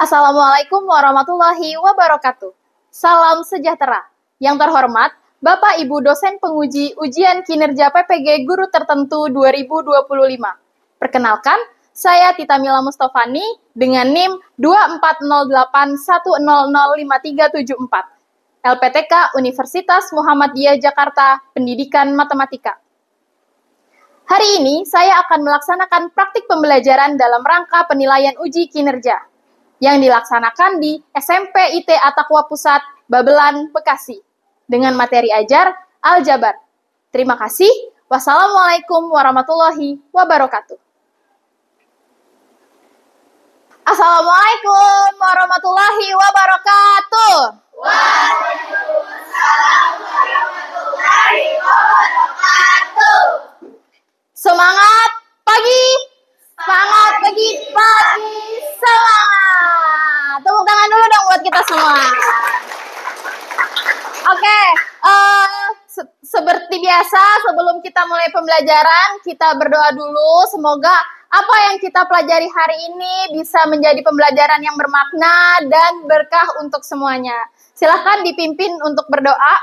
Assalamualaikum warahmatullahi wabarakatuh. Salam sejahtera. Yang terhormat, Bapak Ibu dosen penguji ujian kinerja PPG Guru Tertentu 2025. Perkenalkan, saya Tita Mila Mustofani dengan NIM 240810053744. LPTK Universitas Muhammadiyah Jakarta, Pendidikan Matematika. Hari ini saya akan melaksanakan praktik pembelajaran dalam rangka penilaian uji kinerja yang dilaksanakan di SMP IT Attaqwa Pusat, Babelan, Bekasi, dengan materi ajar Aljabar. Terima kasih. Wassalamualaikum warahmatullahi wabarakatuh. Assalamualaikum warahmatullahi wabarakatuh. Waalaikumsalam warahmatullahi wabarakatuh. Semangat pagi, semangat pagi, semangat. Tepuk tangan dulu dong buat kita semua. Oke, seperti biasa sebelum kita mulai pembelajaran, kita berdoa dulu. Semoga apa yang kita pelajari hari ini bisa menjadi pembelajaran yang bermakna dan berkah untuk semuanya. Silahkan dipimpin untuk berdoa.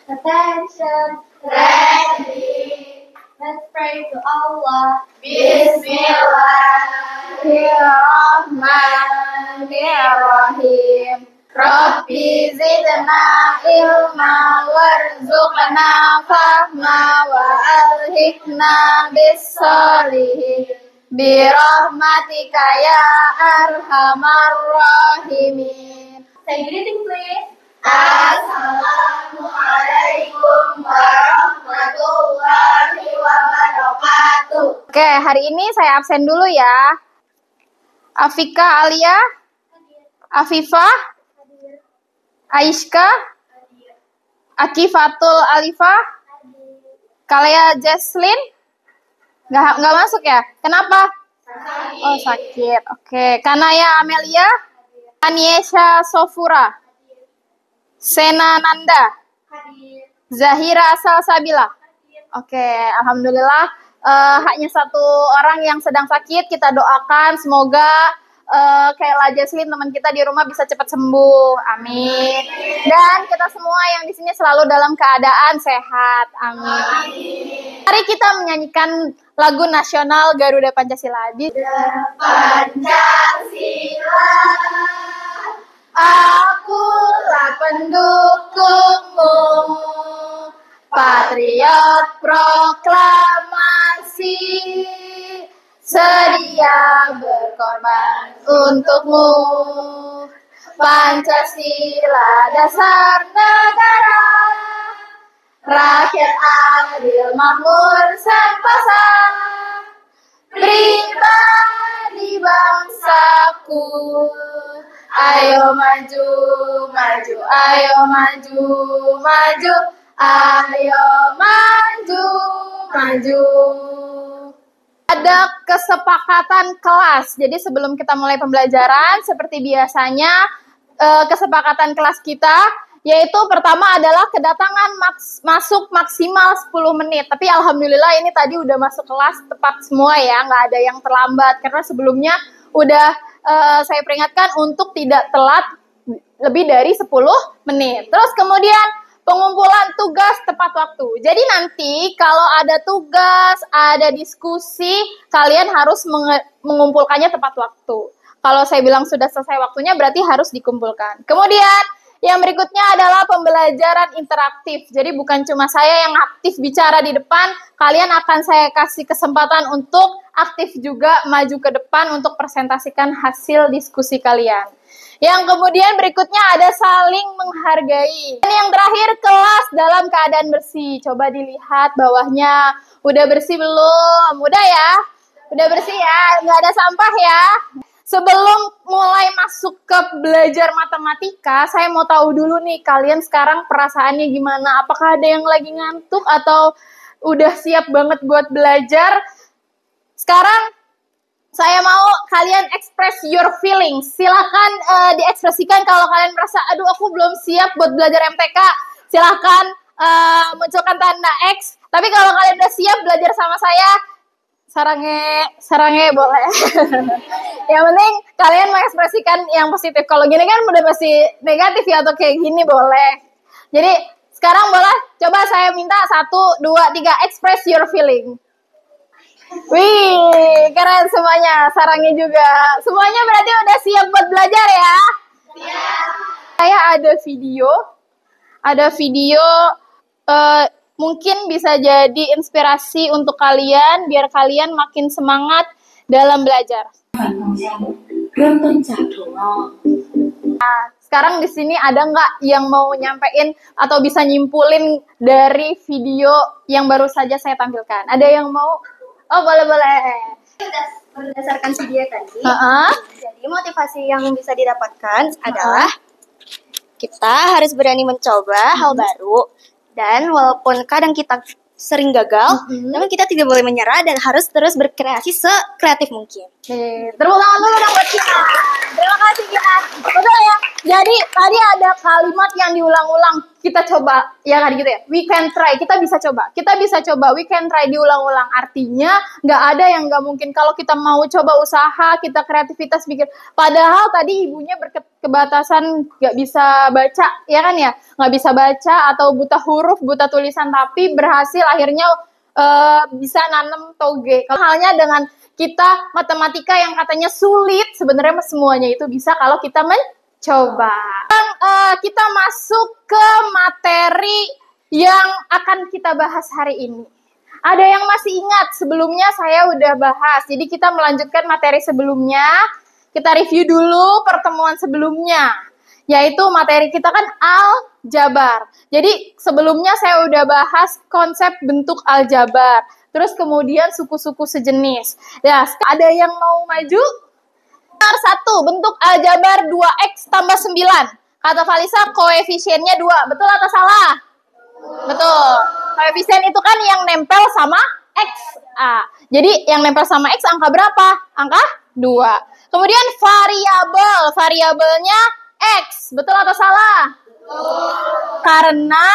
Attention, ready. Let's pray to Allah. Bismillahirrahmanirrahim. Rabbi zidna ilma warzuqna fahma wa alhiqna bis-sholihin birahmatika ya arhamar rahimin. Say greeting please. Assalamualaikum warahmatullahi wabarakatuh. Oke, hari ini saya absen dulu ya. Afika Alia, Afifah, Aisyka, Akifatul Alifah, Kalea Jesslyn. Nggak masuk ya? Kenapa? Oh, sakit. Oke, Kanaya Amelia, Aniesha Sofura, Sena Nanda, Zahira Salsabila. Oke, alhamdulillah hanya satu orang yang sedang sakit. Kita doakan semoga Kayla Jesslyn teman kita di rumah bisa cepat sembuh. Amin. Dan kita semua yang di sini selalu dalam keadaan sehat. Amin. Mari kita menyanyikan lagu nasional Garuda Pancasila. Pancasila, akulah pendukungmu, patriot proklamasi, sedia berkorban untukmu. Pancasila dasar negara, rakyat adil makmur sentosa, pribadi bangsaku. Ayo maju, maju, ayo maju, maju, ayo maju, maju. Ada kesepakatan kelas. Jadi sebelum kita mulai pembelajaran, seperti biasanya kesepakatan kelas kita, yaitu pertama adalah kedatangan masuk maksimal 10 menit. Tapi alhamdulillah ini tadi udah masuk kelas tepat semua ya, nggak ada yang terlambat. Karena sebelumnya udah saya peringatkan untuk tidak telat lebih dari 10 menit. Terus kemudian pengumpulan tugas tepat waktu. Jadi nanti kalau ada tugas, ada diskusi, kalian harus mengumpulkannya tepat waktu. Kalau saya bilang sudah selesai waktunya, berarti harus dikumpulkan. Kemudian yang berikutnya adalah pembelajaran interaktif. Jadi bukan cuma saya yang aktif bicara di depan, kalian akan saya kasih kesempatan untuk aktif juga maju ke depan untuk presentasikan hasil diskusi kalian. Yang kemudian berikutnya ada saling menghargai. Dan yang terakhir, kelas dalam keadaan bersih. Coba dilihat bawahnya, udah bersih belum? Udah ya? Udah bersih ya? Nggak ada sampah ya? Sebelum mulai masuk ke belajar matematika, saya mau tahu dulu nih, kalian sekarang perasaannya gimana? Apakah ada yang lagi ngantuk atau udah siap banget buat belajar? Sekarang saya mau kalian express your feelings. Silakan diekspresikan kalau kalian merasa, aduh aku belum siap buat belajar MTK. Silakan munculkan tanda X. Tapi kalau kalian udah siap belajar sama saya, sarange boleh. Yang penting kalian mengekspresikan yang positif. Kalau gini kan udah pasti negatif ya, atau kayak gini boleh. Jadi sekarang boleh coba saya minta 1, 2, 3 express your feeling. Wih, keren semuanya, sarangnya juga. Semuanya berarti udah siap buat belajar ya? Siap. Saya ada video mungkin bisa jadi inspirasi untuk kalian biar kalian makin semangat dalam belajar. Nah, sekarang di sini ada nggak yang mau nyampein atau bisa nyimpulin dari video yang baru saja saya tampilkan? Ada yang mau? Oh, boleh. Berdasarkan video tadi, Jadi motivasi yang bisa didapatkan adalah kita harus berani mencoba hal baru, dan walaupun kadang kita sering gagal, namun kita tidak boleh menyerah dan harus terus berkreasi sekreatif mungkin. Tepuk tangan dulu dong buat kita. Terima kasih kita. Betul ya. Jadi tadi ada kalimat yang diulang-ulang. Kita coba, ya kan gitu ya. We can try. Kita bisa coba. We can try diulang-ulang. Artinya nggak ada yang nggak mungkin. Kalau kita mau coba usaha, kita kreativitas bikin. Padahal tadi ibunya berkebatasan nggak bisa baca, ya kan ya. Nggak bisa baca atau buta huruf, buta tulisan. Tapi berhasil akhirnya bisa nanam toge. Kalau halnya dengan kita matematika yang katanya sulit, sebenarnya semuanya itu bisa kalau kita mencoba. Kita masuk ke materi yang akan kita bahas hari ini. Ada yang masih ingat sebelumnya saya udah bahas, jadi kita melanjutkan materi sebelumnya. Kita review dulu pertemuan sebelumnya, yaitu materi kita kan aljabar. Jadi sebelumnya saya udah bahas konsep bentuk aljabar. Terus kemudian suku-suku sejenis. Ya, ada yang mau maju? Nomor 1, bentuk aljabar 2x tambah 9. Kata Valisa, koefisiennya 2. Betul atau salah? Betul. Koefisien itu kan yang nempel sama x. Jadi yang nempel sama x angka berapa? Angka 2. Kemudian variabelnya x. Betul atau salah? Betul. Karena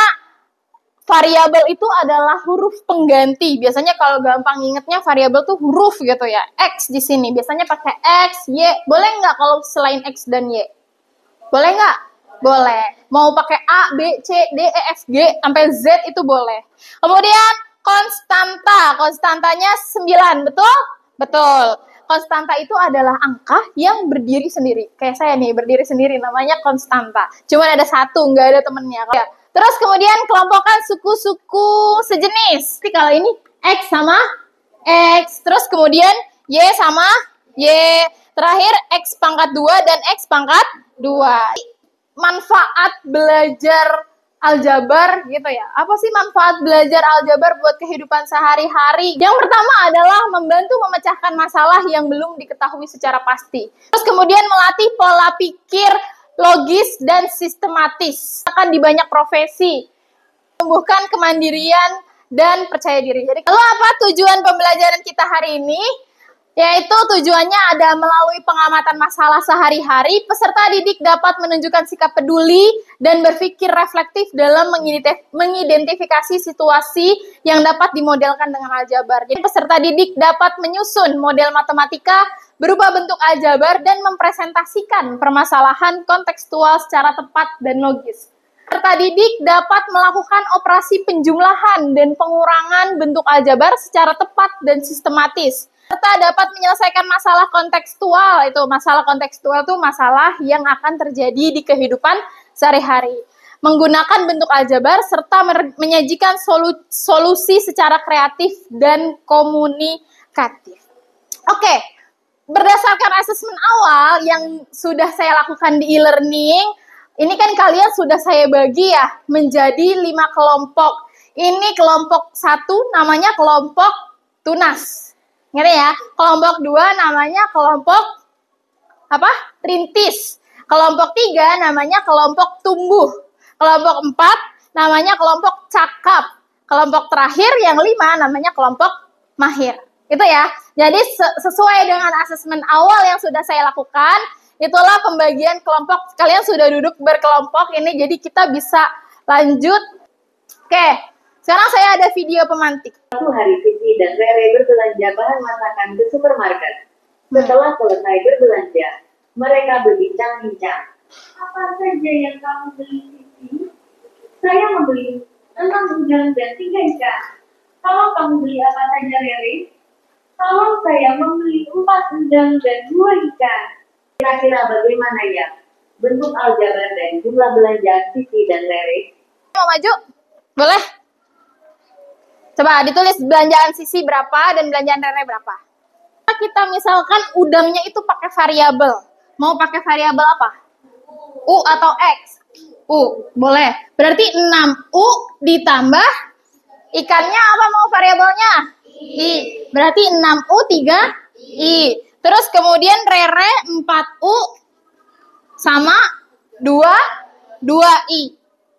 variabel itu adalah huruf pengganti. Biasanya kalau gampang ingetnya variabel tuh huruf gitu ya. X di sini biasanya pakai X, Y. Boleh nggak kalau selain X dan Y? Boleh nggak? Boleh. Mau pakai A, B, C, D, E, F, G sampai Z itu boleh. Kemudian konstanta. Konstantanya 9, betul? Betul. Konstanta itu adalah angka yang berdiri sendiri. Kayak saya nih, berdiri sendiri. Namanya konstanta. Cuman ada satu, nggak ada temennya. Terus kemudian kelompokkan suku-suku sejenis. Jadi kalau ini X sama X. Terus kemudian Y sama Y. Terakhir X pangkat 2 dan X pangkat 2. Manfaat belajar aljabar gitu ya. Apa sih manfaat belajar aljabar buat kehidupan sehari-hari? Yang pertama adalah membantu memecahkan masalah yang belum diketahui secara pasti. Terus kemudian melatih pola pikir logis dan sistematis. Akan di banyak profesi. Tumbuhkan kemandirian dan percaya diri. Jadi, lalu apa tujuan pembelajaran kita hari ini? Yaitu tujuannya ada melalui pengamatan masalah sehari-hari, peserta didik dapat menunjukkan sikap peduli dan berpikir reflektif dalam mengidentifikasi situasi yang dapat dimodelkan dengan aljabar. Jadi peserta didik dapat menyusun model matematika berupa bentuk aljabar dan mempresentasikan permasalahan kontekstual secara tepat dan logis. Peserta didik dapat melakukan operasi penjumlahan dan pengurangan bentuk aljabar secara tepat dan sistematis. Serta dapat menyelesaikan masalah kontekstual. Itu masalah kontekstual itu masalah yang akan terjadi di kehidupan sehari-hari. Menggunakan bentuk aljabar serta menyajikan solusi secara kreatif dan komunikatif. Oke, berdasarkan asesmen awal yang sudah saya lakukan di e-learning, ini kan kalian sudah saya bagi ya menjadi 5 kelompok. Ini kelompok 1 namanya kelompok tunas. Ngerti ya? Kelompok 2 namanya kelompok apa? Rintis. Kelompok 3 namanya kelompok tumbuh. Kelompok 4 namanya kelompok cakap. Kelompok terakhir yang 5 namanya kelompok mahir. Itu ya. Jadi sesuai dengan asesmen awal yang sudah saya lakukan, itulah pembagian kelompok. Kalian sudah duduk berkelompok ini, jadi kita bisa lanjut. Oke. Sekarang saya ada video pemantik. Suatu hari Vivi dan Rere berbelanja bahan masakan ke supermarket. Setelah selesai berbelanja, mereka berbincang-bincang. Apa saja yang kamu beli, Sisi? Saya membeli 6 udang dan 3 ikan. Kalau kamu beli apa saja, Rere? Kalau saya membeli 4 udang dan 2 ikan. Kira-kira bagaimana ya bentuk aljabar dan jumlah belanjaan Sisi dan Rere? Mau maju? Boleh? Coba ditulis belanjaan Sisi berapa dan belanjaan Rere berapa. Kita misalkan udangnya itu pakai variabel. Mau pakai variabel apa? U atau X? U, boleh. Berarti 6U ditambah ikannya apa mau variabelnya? I. Berarti 6U 3I. Terus kemudian Rere 4U sama 2I.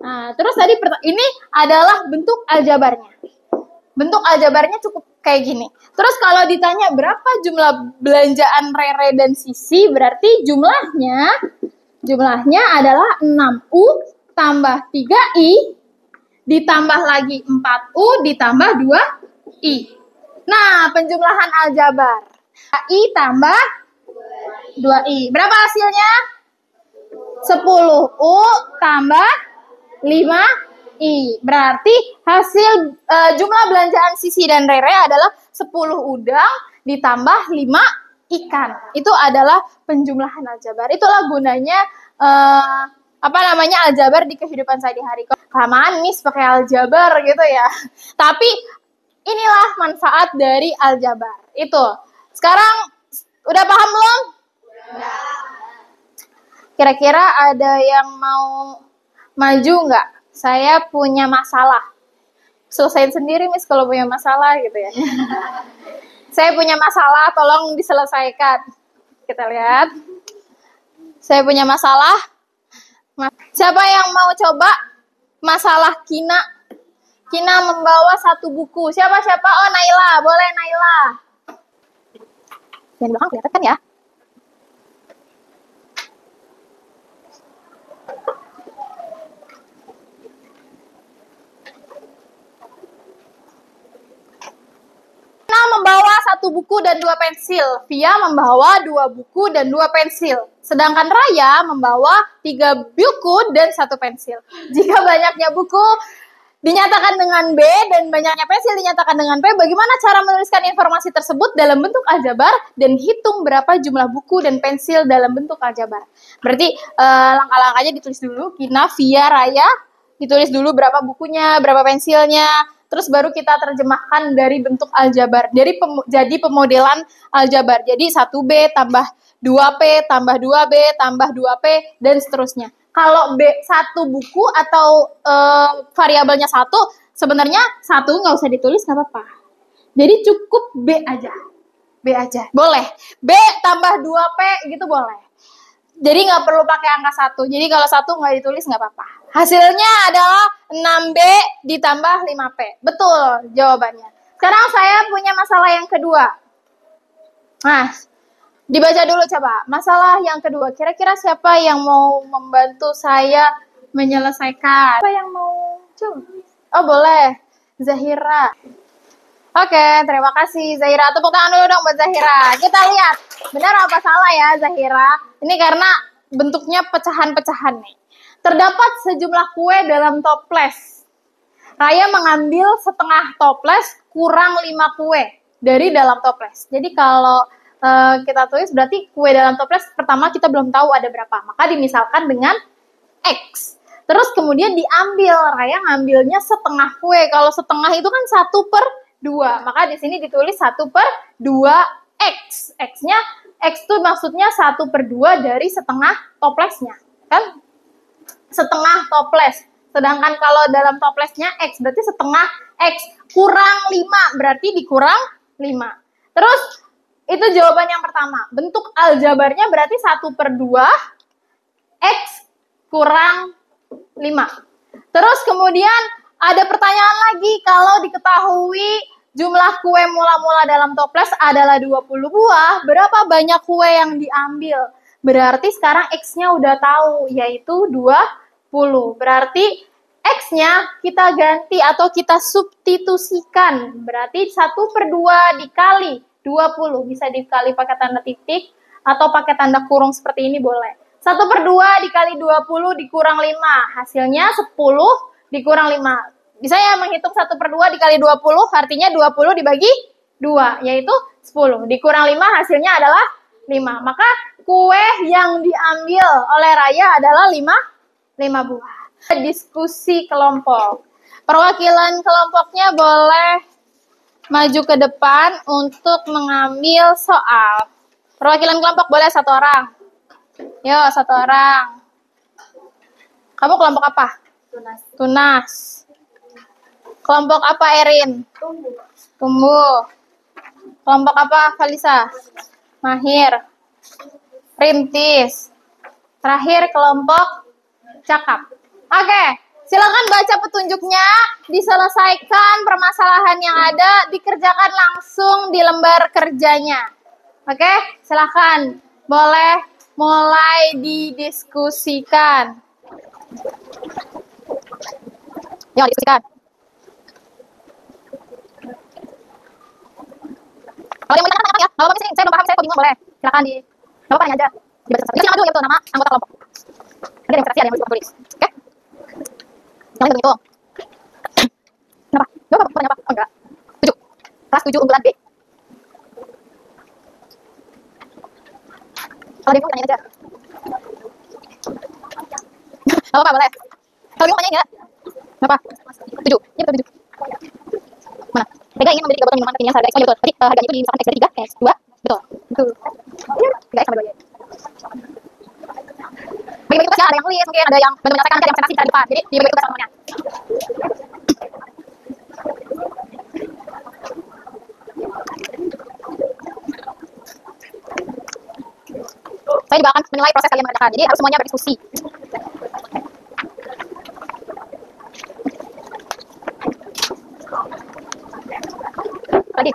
Nah, terus tadi ini adalah bentuk aljabarnya. Bentuk aljabarnya cukup kayak gini. Terus kalau ditanya berapa jumlah belanjaan Rere dan Sisi, berarti jumlahnya adalah 6U tambah 3I ditambah lagi 4U ditambah 2I. Nah, penjumlahan aljabar. I tambah 2I. Berapa hasilnya? 10U tambah 5I. Berarti hasil jumlah belanjaan Sisi dan Rere adalah 10 udang ditambah 5 ikan. Itu adalah penjumlahan aljabar. Itulah gunanya aljabar di kehidupan sehari-hari. Kelamaan Miss pakai aljabar gitu ya. Tapi inilah manfaat dari aljabar. Itu. Sekarang udah paham belum? Kira-kira ada yang mau maju nggak? Saya punya masalah. Selesaiin sendiri Miss kalau punya masalah gitu ya. Saya punya masalah, tolong diselesaikan. Kita lihat. Saya punya masalah. Siapa yang mau coba masalah Kina? Kina membawa 1 buku. Siapa? Oh, Naila. Boleh Naila. Yang di belakang kelihatan kan ya? Membawa 1 buku dan 2 pensil. Via membawa 2 buku dan 2 pensil. Sedangkan Raya membawa 3 buku dan 1 pensil. Jika banyaknya buku dinyatakan dengan B dan banyaknya pensil dinyatakan dengan P, bagaimana cara menuliskan informasi tersebut dalam bentuk aljabar dan hitung berapa jumlah buku dan pensil dalam bentuk aljabar. Berarti langkah-langkahnya ditulis dulu. Kina, Via, Raya, ditulis dulu berapa bukunya, berapa pensilnya. Terus baru kita terjemahkan dari bentuk aljabar. Jadi pemodelan aljabar. Jadi 1B tambah 2P tambah 2B tambah 2P dan seterusnya. Kalau B 1 buku atau variabelnya 1, sebenarnya 1 nggak usah ditulis nggak apa-apa. Jadi cukup B aja. B aja. Boleh. B tambah 2P gitu boleh. Jadi nggak perlu pakai angka 1. Jadi kalau 1 nggak ditulis nggak apa-apa. Hasilnya adalah 6B ditambah 5P. Betul jawabannya. Sekarang saya punya masalah yang kedua. Nah, dibaca dulu coba. Masalah yang kedua. Kira-kira siapa yang mau membantu saya menyelesaikan? Siapa yang mau coba? Oh boleh. Zahira. Oke, terima kasih Zahira. Tepuk tangan dulu dong buat Zahira. Kita lihat. Benar apa salah ya Zahira? Ini karena bentuknya pecahan-pecahan nih. Terdapat sejumlah kue dalam toples. Raya mengambil setengah toples kurang 5 kue dari dalam toples. Jadi kalau kita tulis berarti kue dalam toples pertama kita belum tahu ada berapa. Maka dimisalkan dengan X. Terus kemudian diambil. Raya ngambilnya setengah kue. Kalau setengah itu kan 1/2. Maka di sini ditulis 1/2X. X itu maksudnya 1/2 dari setengah toplesnya. Kan? Setengah toples. Sedangkan kalau dalam toplesnya X berarti setengah X kurang 5 berarti dikurang 5. Terus itu jawaban yang pertama. Bentuk aljabarnya berarti 1/2 X kurang 5. Terus kemudian ada pertanyaan lagi, kalau diketahui jumlah kue mula-mula dalam toples adalah 20 buah, berapa banyak kue yang diambil? Berarti sekarang X-nya udah tahu, yaitu 20. Berarti X-nya kita ganti atau kita substitusikan. Berarti 1/2 dikali 20. Bisa dikali pakai tanda titik atau pakai tanda kurung seperti ini boleh. 1/2 dikali 20 dikurang 5. Hasilnya 10 dikurang 5. Bisa ya menghitung 1/2 dikali 20, artinya 20 dibagi 2, yaitu 10. Dikurang 5 hasilnya adalah 5. Maka kue yang diambil oleh Raya adalah 5 buah. Diskusi kelompok. Perwakilan kelompoknya boleh maju ke depan untuk mengambil soal. Perwakilan kelompok boleh 1 orang. Yo, 1 orang. Kamu kelompok apa? Tunas. Kelompok apa Erin? Tumbuh. Kelompok apa Valisa? Mahir. Rintis. Terakhir kelompok cakap. Oke, silakan baca petunjuknya, diselesaikan permasalahan yang ada, dikerjakan langsung di lembar kerjanya. Oke, silakan. Boleh mulai didiskusikan. Yuk, diskusikan. Kalau yang mau ditanya ya, kalau misalnya saya belum paham, saya kok bingung boleh. Silakan di Bapak tanya aja. Dibaca satu. Ini aduh ya betul nama anggota kelompok. Ada demonstrasi, ada yang mau tulis. Oke? Yang lain hitung. Kenapa? Bapak pertanyaan apa? Oh enggak. 7. Kelas 7 unggulan B. Kalau dia mau tanya aja. Kalau apa boleh? Kalau bingung tanya enggak? Kenapa? 7. Iya betul 7. Mana? Vega ingin membeli 3 botol minuman kekinian seharga X. Oh iya betul. Tadi harganya itu dimisahkan X dari 3, X 2. Betul. Betul. 3 X sama 2 Y. Bagi-bagi tugas ya, ada yang nulis, mungkin ada yang bantu menyelesaikan, ada yang presentasi secara lipat. Jadi dibagi tugas semuanya. Saya juga akan menilai proses kalian mengerjakan. Jadi harus semuanya berdiskusi. Tadi,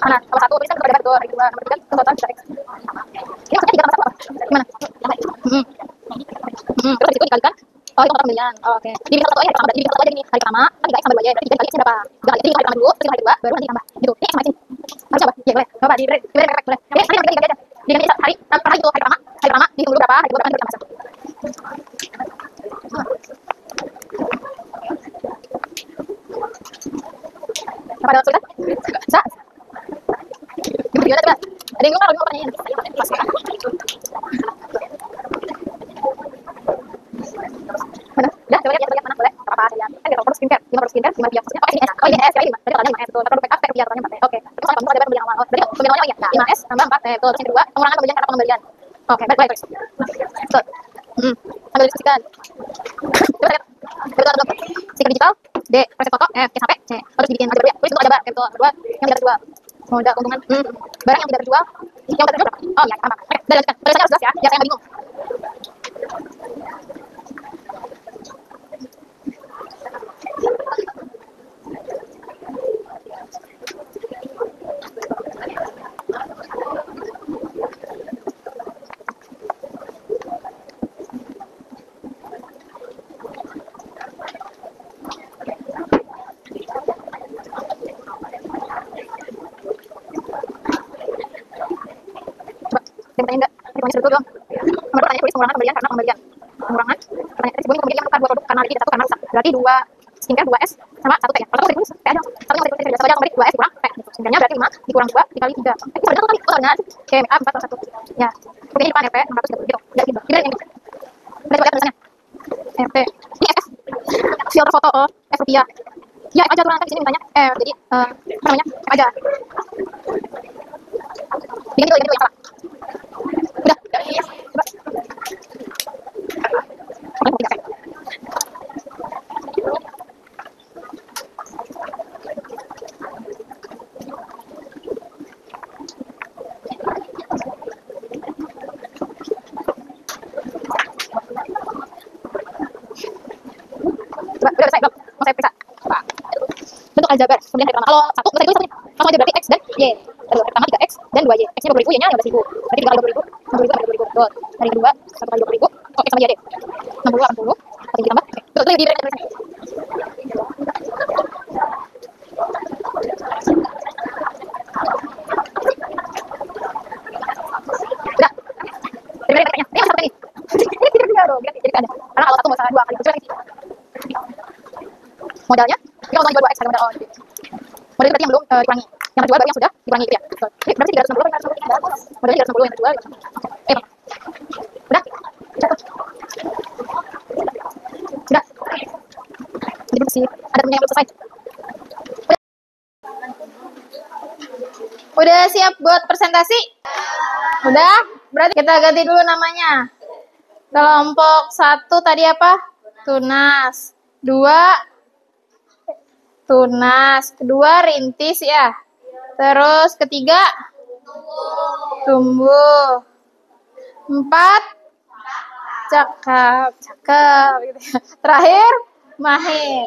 mana? Nomor 1 tuliskan kepada betul, nomor 2, nomor 3 total bisa X. Ini maksudnya 3 tambah 1 apa? Gimana? Terus di situ dikalikan. Oh, itu total pembelian. Oh, oke. Dibilang 1 aja, berarti dibilang 1 aja gini. Kali pertama, kan 3 X tambah 2 Y, berarti 3 kali X berapa? 3 kali. Jadi kali pertama dulu, terus kali kedua, baru nanti tambah. Gitu. Ini X sama X ini. Harus apa? Iya, boleh. Coba di direct boleh. Oke, nanti diganti aja. Diganti hari pertama itu hari pertama dihitung dulu berapa, hari kedua berapa, nanti tambah 1. Apa ada kesulitan? Bisa? Gimana coba? Ada yang bingung pertanyaan? Mana? Udah, coba lihat mana boleh? Apa aja? Kan kita perlu skincare, 5 produk skincare, 5 biar maksudnya. Oh, ini S. Oh, ini S, ini 5. Berarti totalnya 5S betul. Produk make up, biar totalnya 4T. Oke. Terus soal kamu ada pembelian awal. Berarti pembelian awalnya ya? 5S tambah 4T. Betul. Terus yang kedua, pengurangan pembelian karena pengembalian. Oke, baik, terus. Betul. Sambil diskusikan. Coba lihat. Betul, betul. Stiker digital, D, preset foto, F, sampai C. Harus dibikin aja ya. Tulis dulu aja, betul. Kedua, yang tidak terjual. Modal keuntungan. Barang yang tidak terjual. Yang tidak terjual berapa? Oh, ya, sama. Oke, udah lanjutkan. Tulisannya harus jelas ya, biar saya nggak bingung. Pertanyaan enggak? Pertanyaan seru dong. Nomor pertanyaan tulis pengurangan pembelian karena pembelian. Pengurangan. Pertanyaan tadi sebelumnya pembelian menukar 2 produk karena lebih 1 karena rusak. Berarti 2 skincare 2S sama 1 T ya. Kalau kamu T aja. Satunya masih tulis biasa aja kembali 2S kurang T. Skincarenya berarti 5 dikurang 2 dikali 3. Itu benar kali. Benar. Oke, make up 4 plus 1. Ya. Oke, ini depan RP 630 gitu. Jadi gitu. Ini yang ini. Udah coba lihat tulisannya. RP. Ini FS. Filter foto F rupiah. Ya, F aja tuh nanti di sini mintanya F. Jadi apa namanya? F aja. Bikin itu yang salah. Udah. Coba. Coba, udah selesai belum? Mau saya periksa. Coba. Bentuk aljabar. Kemudian hari pertama. Kalau 1, bisa ditulis satunya. Langsung aja berarti X dan Y. Hari pertama 3X dan 2Y. X-nya 20.000, Y-nya 15.000. Berarti 3 kali 20.000. 60.000 kali 20.000. Betul. Hari kedua 1 kali 20.000. Oh, X sama Y deh. 60, 80. Satu ditambah. Oke. Betul, itu yang di tulisannya. Modalnya, kita ulang 2x harga modal. Modal berarti yang belum dikurangi. Yang terjual baru yang sudah dikurangi itu ya. Jadi berarti 360, modalnya 360 yang terjual. Udah? Catat. Udah. Jadi masih ada temennya yang belum selesai. Udah siap buat presentasi? Udah? Berarti kita ganti dulu namanya. Kelompok 1 tadi apa? Tunas. 2 tunas. Kedua rintis ya. Terus ketiga tumbuh. 4 cakep. Cakep. Terakhir mahir.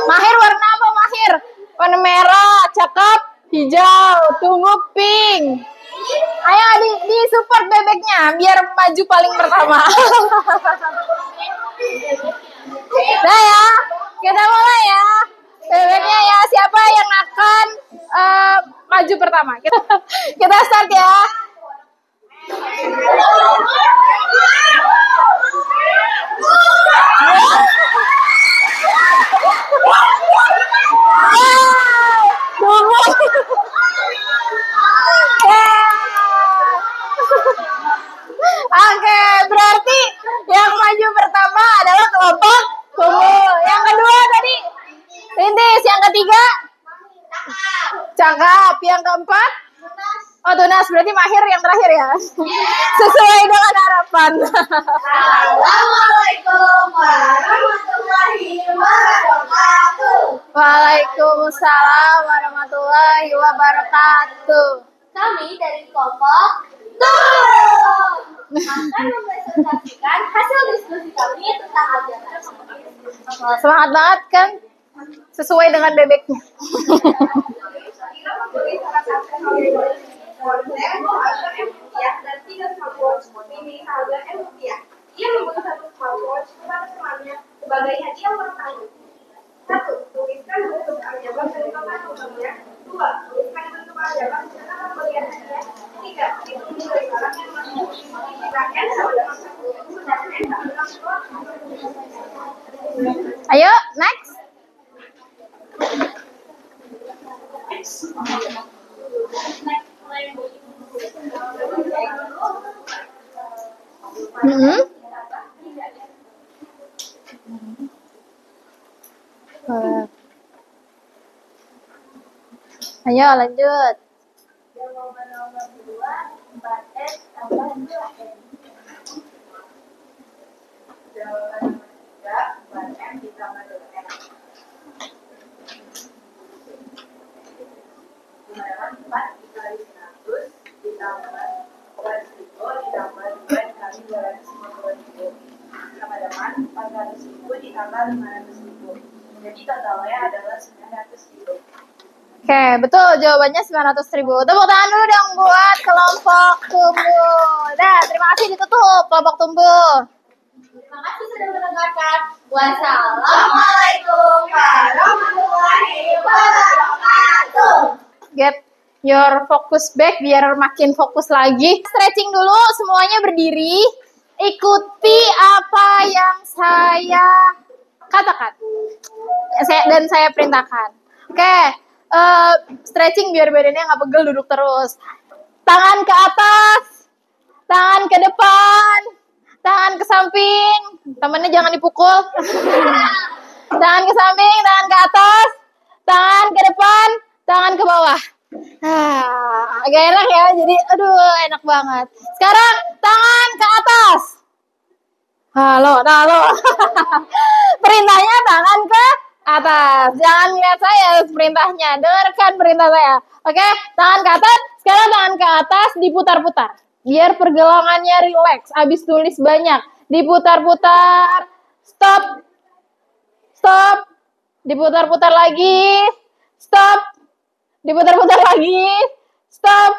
Mahir warna apa mahir? Warna merah, cakep, hijau, tunggu pink. Ayo di support bebeknya biar maju paling pertama. Nah ya, kita mulai ya. Bebeknya ya, siapa yang akan maju pertama? Kita start ya. Oke, berarti yang maju pertama adalah kelompok tumbuh. Yang kedua tadi rintis, yang ketiga cakep, yang keempat oh tunas, berarti mahir yang terakhir ya. Sesuai dengan harapan. Assalamualaikum warahmatullahi wabarakatuh. Waalaikumsalam warahmatullahi wabarakatuh. Kami dari kelompok tumbuh akan mempresentasikan hasil diskusi kami tentang ajaran. Semangat banget kan? Sesuai dengan bebeknya. Ia memberi satu smartwatch kepada temannya sebagai hadiah ulang tahun. 1. Tuliskan bentuk ajaban dari papan nomornya. 2. Tuliskan bentuk ajaban secara pemberian hadiah. 3. Hitung nilai barang yang masuk. Jika N sama dengan 1 dan N sama dengan 2. Ayo, next. Ayo lanjut. Jawaban nomor 2, 4S tambah 2N. Jawaban nomor 3, 4M ditambah 2N. Jawaban 4 dikali 100 ditambah 4.000 ditambah 2N kali 250.000. Sama dengan 400.000 ditambah 500.000. Jadi totalnya adalah 900.000. Oke, betul. Jawabannya 900.000. Tepuk tangan dulu dong buat kelompok tumbuh. Dah, terima kasih ditutup kelompok tumbuh. Terima kasih sudah mendengarkan. Wassalamualaikum warahmatullahi wabarakatuh. Get your focus back biar makin fokus lagi. Stretching dulu, semuanya berdiri. Ikuti apa yang saya katakan. Dan saya perintahkan. Oke, stretching biar badannya nggak pegel, duduk terus. Tangan ke atas, tangan ke depan, tangan ke samping. Temennya jangan dipukul. Tangan ke samping, tangan ke atas, tangan ke depan, tangan ke bawah. Agak enak ya, jadi aduh enak banget. Sekarang tangan ke atas. Halo. Perintahnya tangan ke atas. Jangan lihat saya perintahnya, dengarkan perintah saya. Oke, tangan ke atas. Sekarang tangan ke atas diputar-putar. Biar pergelangannya rileks. Abis tulis banyak. Diputar-putar. Stop. Diputar-putar lagi. Stop. Diputar-putar lagi. Stop.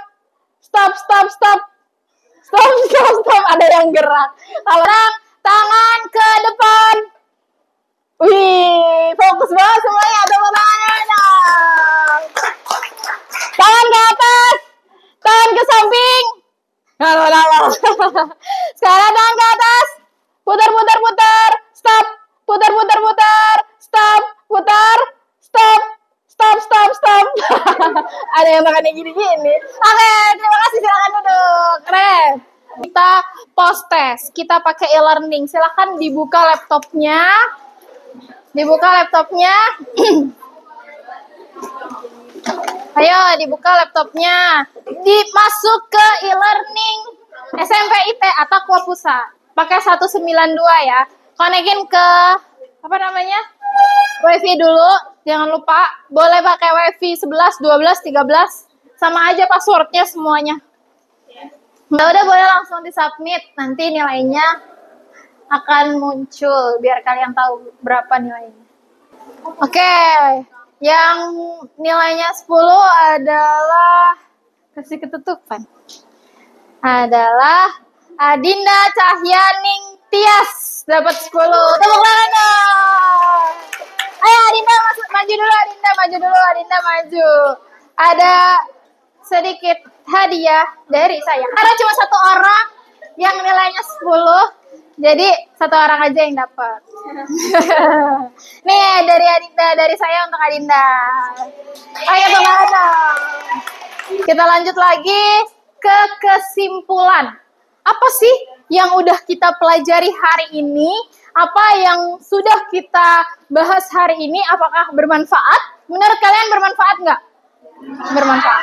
Ada yang gerak. Sekarang tangan ke depan. Wih, fokus banget semuanya. Tepuk tangannya. Tangan ke atas. Tangan ke samping. Halo. Sekarang tangan ke atas. Putar. Ada yang makannya gini-gini. Oke, terima kasih, silakan duduk. Keren. Kita post test, kita pakai e-learning. Silakan dibuka laptopnya. Ayo dibuka laptopnya. Dimasuk ke e-learning SMP IT atau Kuapusa. Pakai 192 ya. Konekin ke apa namanya? WiFi dulu. Jangan lupa. Boleh pakai WiFi 11, 12, 13. Sama aja passwordnya semuanya. Udah boleh langsung di-submit. Nanti nilainya akan muncul biar kalian tahu berapa nilainya. Oke, yang nilainya 10 adalah kasih ketutupan. Adalah Adinda Cahyaning Tias dapat 10. Tepuk tangan dong. Ayo Adinda maju dulu, Adinda maju. Ada sedikit hadiah dari saya. Karena cuma satu orang yang nilainya 10. Jadi satu orang aja yang dapat. Nih dari Adinda, dari saya untuk Adinda. Ayo teman-teman. Kita lanjut lagi ke kesimpulan. Apa sih yang udah kita pelajari hari ini? Apa yang sudah kita bahas hari ini? Apakah bermanfaat? Menurut kalian bermanfaat nggak? Bermanfaat.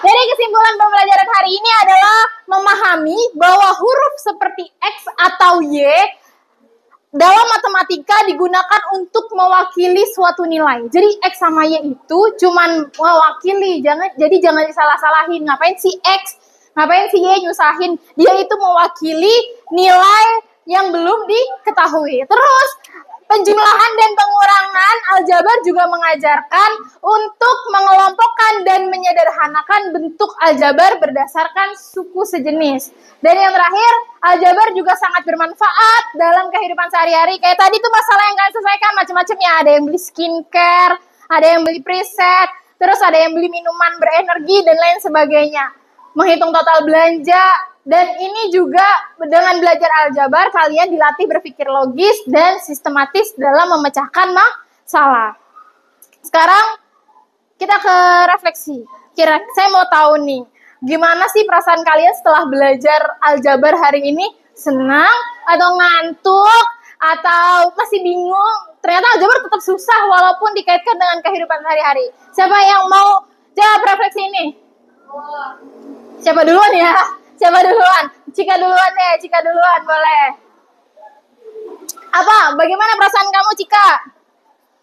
Jadi kesimpulan pembelajaran hari ini adalah memahami bahwa huruf seperti X atau Y dalam matematika digunakan untuk mewakili suatu nilai. Jadi X sama Y itu cuman mewakili, jadi jangan disalah-salahin. Ngapain si X, ngapain si Y nyusahin? Dia itu mewakili nilai yang belum diketahui. Terus penjumlahan dan pengurangan aljabar juga mengajarkan untuk mengelompokkan dan menyederhanakan bentuk aljabar berdasarkan suku sejenis. Dan yang terakhir, aljabar juga sangat bermanfaat dalam kehidupan sehari-hari. Kayak tadi tuh masalah yang kalian selesaikan macam-macam ya. Ada yang beli skincare, ada yang beli preset, terus ada yang beli minuman berenergi dan lain sebagainya. Menghitung total belanja. Dan ini juga dengan belajar aljabar kalian dilatih berpikir logis dan sistematis dalam memecahkan masalah. Sekarang kita ke refleksi. Saya mau tahu nih, gimana sih perasaan kalian setelah belajar aljabar hari ini? Senang atau ngantuk atau masih bingung? Ternyata aljabar tetap susah walaupun dikaitkan dengan kehidupan sehari-hari. Siapa yang mau jawab refleksi ini? Siapa duluan ya? Siapa duluan? Cika duluan deh, Cika duluan boleh. Apa? Bagaimana perasaan kamu, Cika?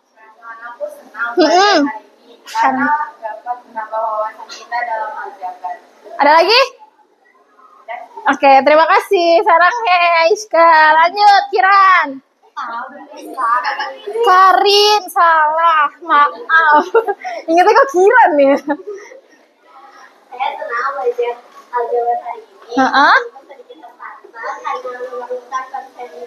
Perasaan aku senang hari ini karena dapat menambah wawasan kita dalam aljabar. Ada lagi? Oke, terima kasih. Sarang Aiska. Lanjut, Kiran. Karin, salah. Maaf. Ingatnya kok Kiran ya? Saya senang belajar aljabar hari ini. Sedikit terpaksa karena memerlukan konsentrasi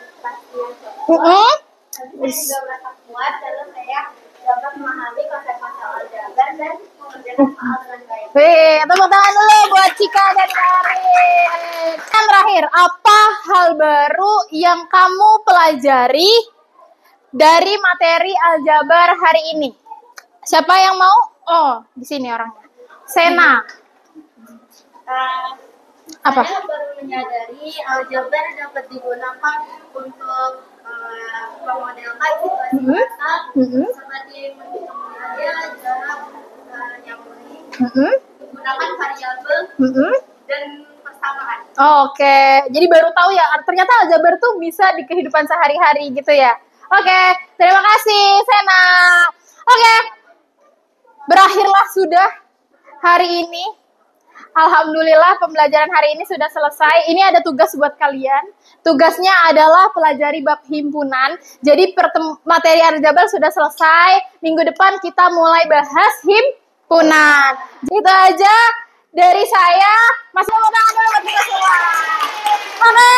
yang cukup. Tapi saya juga merasa kuat karena saya dapat memahami konsep-konsep aljabar dan mengerjakan soal dengan baik. Wih, tepuk tangan dulu buat Cika dan Karin. Dan terakhir, apa hal baru yang kamu pelajari dari materi aljabar hari ini? Siapa yang mau? Oh, di sini orangnya. Sena. Apa? Saya baru menyadari aljabar dapat digunakan untuk memodelkan situasi nyata seperti menghitung biaya, jarak, nyambung, menggunakan variabel dan persamaan. Oke, jadi baru tahu ya, ternyata aljabar tuh bisa di kehidupan sehari-hari gitu ya. Oke, terima kasih Sena. Oke, berakhirlah sudah hari ini. Alhamdulillah pembelajaran hari ini sudah selesai. Ini ada tugas buat kalian. Tugasnya adalah pelajari bab himpunan. Jadi materi aljabar sudah selesai. Minggu depan kita mulai bahas himpunan. Itu aja dari saya. Masih mau tangan dulu buat kita semua. Oke,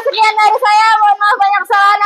sekian dari saya. Mohon maaf banyak kesalahan.